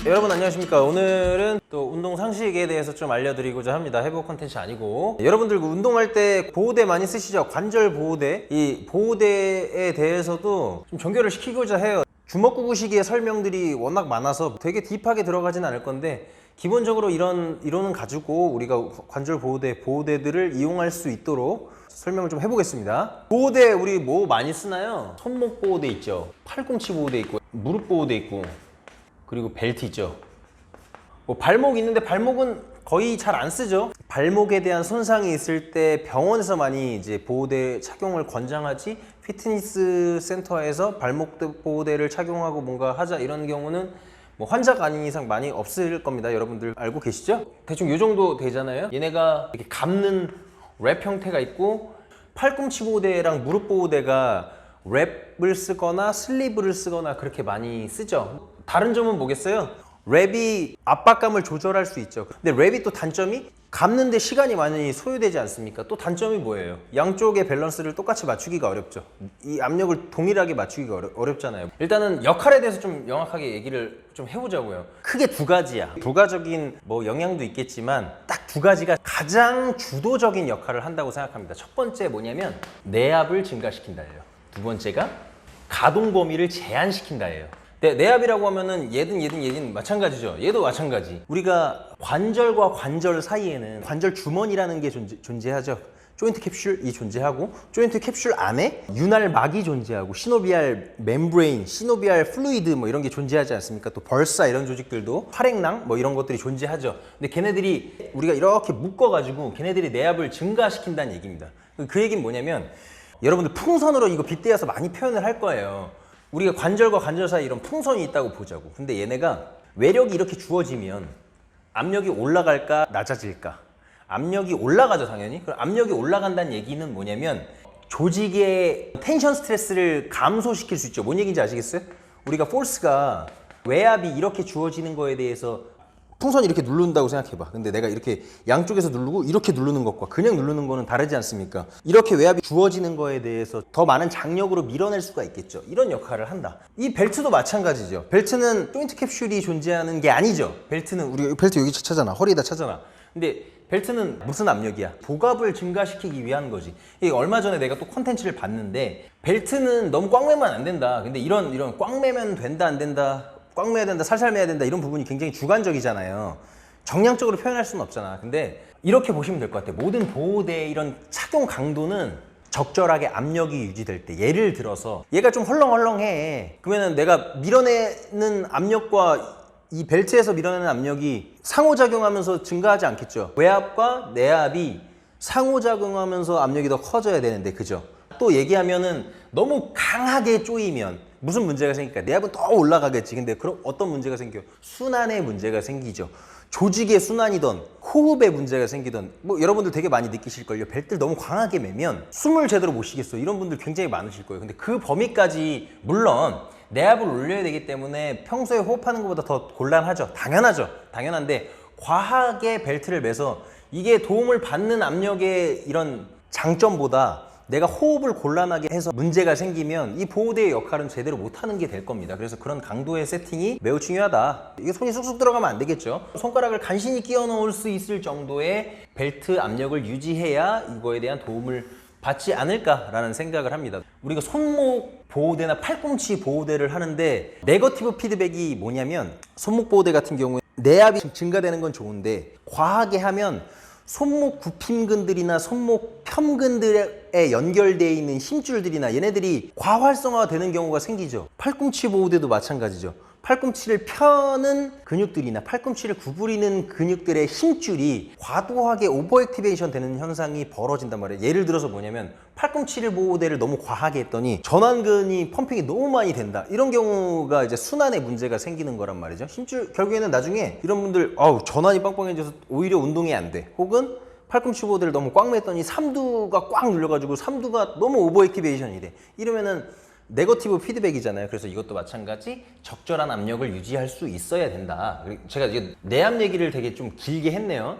여러분 안녕하십니까. 오늘은 또 운동 상식에 대해서 좀 알려드리고자 합니다. 회복 컨텐츠 아니고, 여러분들 운동할 때 보호대 많이 쓰시죠? 관절 보호대. 이 보호대에 대해서도 좀 정교를 시키고자 해요. 주먹구구식의 설명들이 워낙 많아서 되게 딥하게 들어가진 않을 건데, 기본적으로 이런 이론은 가지고 우리가 관절 보호대들을 이용할 수 있도록 설명을 좀 해보겠습니다. 보호대 우리 뭐 많이 쓰나요? 손목 보호대 있죠, 팔꿈치 보호대 있고, 무릎 보호대 있고, 그리고 벨트 있죠. 뭐 발목 있는데 발목은 거의 잘 안 쓰죠. 발목에 대한 손상이 있을 때 병원에서 많이 이제 보호대 착용을 권장하지, 피트니스 센터에서 발목 보호대를 착용하고 뭔가 하자 이런 경우는 뭐 환자가 아닌 이상 많이 없을 겁니다. 여러분들 알고 계시죠? 대충 이 정도 되잖아요. 얘네가 이렇게 감는 랩 형태가 있고, 팔꿈치 보호대랑 무릎 보호대가 랩을 쓰거나 슬리브를 쓰거나 그렇게 많이 쓰죠. 다른 점은 뭐겠어요? 랩이 압박감을 조절할 수 있죠. 근데 랩이 또 단점이 감는데 시간이 많이 소요되지 않습니까? 또 단점이 뭐예요? 양쪽의 밸런스를 똑같이 맞추기가 어렵죠. 이 압력을 동일하게 맞추기가 어렵잖아요. 일단은 역할에 대해서 좀 명확하게 얘기를 좀 해보자고요. 크게 두 가지야. 부가적인 뭐 영향도 있겠지만 딱 두 가지가 가장 주도적인 역할을 한다고 생각합니다. 첫 번째 뭐냐면 내압을 증가시킨다예요. 두 번째가 가동 범위를 제한시킨다예요. 내압이라고 하면은 얘든 마찬가지죠. 얘도 마찬가지. 우리가 관절과 관절 사이에는 관절 주머니라는 게 존재하죠. 조인트 캡슐이 존재하고, 조인트 캡슐 안에 윤활막이 존재하고, 시노비알 멤브레인, 시노비알 플루이드 뭐 이런 게 존재하지 않습니까? 또 벌사 이런 조직들도, 활액낭 뭐 이런 것들이 존재하죠. 근데 걔네들이 우리가 이렇게 묶어가지고 걔네들이 내압을 증가시킨다는 얘기입니다. 그 얘기는 뭐냐면, 여러분들 풍선으로 이거 빗대어서 많이 표현을 할 거예요. 우리가 관절과 관절 사이에 이런 풍선이 있다고 보자고. 근데 얘네가 외력이 이렇게 주어지면 압력이 올라갈까 낮아질까? 압력이 올라가죠, 당연히. 그럼 압력이 올라간다는 얘기는 뭐냐면 조직의 텐션 스트레스를 감소시킬 수 있죠. 뭔 얘기인지 아시겠어요? 우리가 포스가, 외압이 이렇게 주어지는 거에 대해서 풍선이 이렇게 누른다고 생각해봐. 근데 내가 이렇게 양쪽에서 누르고 이렇게 누르는 것과 그냥 누르는 거는 다르지 않습니까? 이렇게 외압이 주어지는 거에 대해서 더 많은 장력으로 밀어낼 수가 있겠죠. 이런 역할을 한다. 이 벨트도 마찬가지죠. 벨트는 조인트 캡슐이 존재하는 게 아니죠. 벨트는 우리가 벨트 여기 차잖아. 허리에다 차잖아. 근데 벨트는 무슨 압력이야? 복압을 증가시키기 위한 거지. 이게 얼마 전에 내가 또 콘텐츠를 봤는데, 벨트는 너무 꽉 매면 안 된다. 근데 이런 꽉 매면 된다 안 된다, 꽉 매야 된다, 살살 매야 된다, 이런 부분이 굉장히 주관적이잖아요. 정량적으로 표현할 수는 없잖아. 근데 이렇게 보시면 될 것 같아요. 모든 보호대의 이런 착용 강도는 적절하게 압력이 유지될 때, 예를 들어서 얘가 좀 헐렁헐렁해. 그러면은 내가 밀어내는 압력과 이 벨트에서 밀어내는 압력이 상호작용하면서 증가하지 않겠죠. 외압과 내압이 상호작용하면서 압력이 더 커져야 되는데, 그죠? 또 얘기하면은 너무 강하게 조이면 무슨 문제가 생길까? 내압은 더 올라가겠지. 근데 그럼 어떤 문제가 생겨? 순환에 문제가 생기죠. 조직의 순환이든 호흡에 문제가 생기든, 뭐 여러분들 되게 많이 느끼실걸요. 벨트를 너무 강하게 매면 숨을 제대로 못 쉬겠어. 이런 분들 굉장히 많으실 거예요. 근데 그 범위까지, 물론 내압을 올려야 되기 때문에 평소에 호흡하는 것보다 더 곤란하죠. 당연한데 과하게 벨트를 매서 이게 도움을 받는 압력의 이런 장점보다 내가 호흡을 곤란하게 해서 문제가 생기면 이 보호대의 역할은 제대로 못하는 게 될 겁니다. 그래서 그런 강도의 세팅이 매우 중요하다. 이게 손이 쑥쑥 들어가면 안 되겠죠. 손가락을 간신히 끼워 넣을 수 있을 정도의 벨트 압력을 유지해야 이거에 대한 도움을 받지 않을까라는 생각을 합니다. 우리가 손목 보호대나 팔꿈치 보호대를 하는데 네거티브 피드백이 뭐냐면, 손목 보호대 같은 경우에 내압이 증가되는 건 좋은데 과하게 하면 손목 구핀근들이나 손목 편근들에 연결되어 있는 힘줄들이나 얘네들이 과활성화가 되는 경우가 생기죠. 팔꿈치 보호대도 마찬가지죠. 팔꿈치를 펴는 근육들이나 팔꿈치를 구부리는 근육들의 힘줄이 과도하게 오버액티베이션 되는 현상이 벌어진단 말이에요. 예를 들어서 뭐냐면, 팔꿈치를 보호대를 너무 과하게 했더니 전완근이 펌핑이 너무 많이 된다. 이런 경우가 이제 순환에 문제가 생기는 거란 말이죠. 힘줄, 결국에는 나중에 이런 분들 전완이 빵빵해져서 오히려 운동이 안 돼. 혹은 팔꿈치 보호대를 너무 꽉 맸더니 삼두가 꽉 눌려가지고 삼두가 너무 오버액티베이션이 돼. 이러면은 네거티브 피드백이잖아요. 그래서 이것도 마찬가지 적절한 압력을 유지할 수 있어야 된다. 제가 이제 내압 얘기를 되게 좀 길게 했네요.